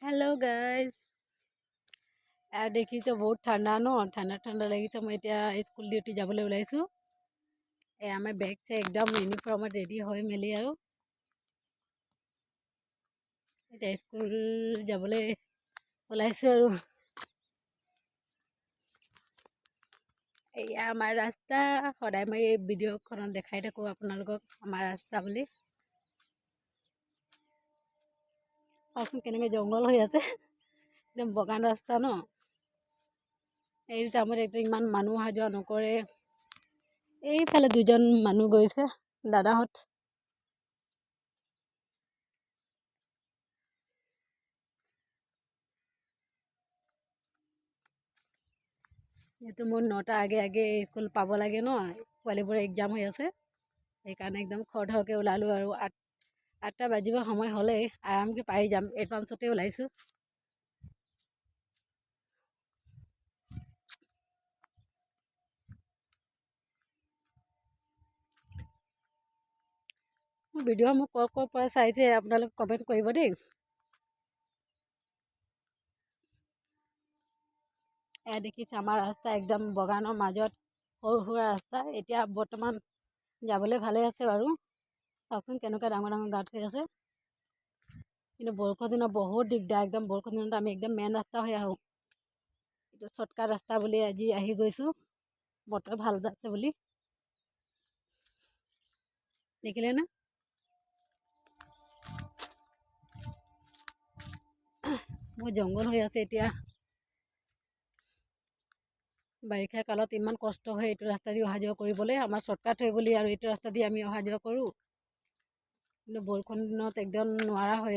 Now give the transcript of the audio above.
hello guys देखिছো बहुत ঠাণ্ডা ন ঠাণ্ডা ঠাণ্ডা লাগিছে মই এতিয়া স্কুল ডিউটি যাবলৈ ওলাইছো আমাৰ বেগ চে একদম ইউনিফৰ্মত ৰেডি হৈ মেলি আৰু এতিয়া স্কুল যাবলৈ ওলাইছো আৰু এয়া আমাৰ ৰাস্তা সদায় মই এই ভিডিঅ'খনত দেখাই থাকো আপোনালোকক আমাৰ ৰাস্তা বুলি চাওকচোন কেনেকৈ জংঘল হৈ আছে একদম বগান ৰাস্তা ন এই টাইমত একদম ইমান মানুহ অহা যোৱা নকৰে এইফালে দুজন মানুহ গৈছে দাদাহঁত যেহেতু মোৰ 9টা আগে আগে স্কুল পাব লাগে ন পোৱালিবোৰৰ এক্সাম হৈ আছে সেইকাৰণে একদম খৰধৰকৈ ওলালোঁ আৰু 8টা বাজিব সময় হ'লেই আৰামকৈ পাই যাম এডভান্সতে ওলাইছোঁ মোৰ ভিডিঅ' মোক ক'ৰ পৰা চাইছে আপোনালোক কমেণ্ট কৰিব দেই এয়া দেখিছে আমাৰ ৰাস্তা একদম বগানৰ মাজত সৰু সুৰা ৰাস্তা এতিয়া বৰ্তমান যাবলৈ ভালে আছে বাৰু চাওকচোন কেনেকুৱা ডাঙৰ ডাঙৰ গাঁত হৈ আছে কিন্তু বৰষুণ দিনত বহুত দিগদাৰ একদম বৰষুণ দিনত আমি একদম মেইন ৰাস্তা হৈ আহোঁ এইটো শ্বৰ্টকাট ৰাস্তা বুলি আজি আহি গৈছোঁ বতৰ ভাল আছে বুলি দেখিলে না বহুত জংঘল হৈ আছে এতিয়া বাৰিষা কালত ইমান কষ্ট হয় এইটো ৰাস্তা দি অহা যোৱা কৰিবলৈ আমাৰ শ্বৰ্টকাট হয় বুলি আৰু এইটো ৰাস্তা দি আমি অহা যোৱা কৰোঁ কিন্তু বৰষুণ দিনত একদম নোৱাৰা হৈ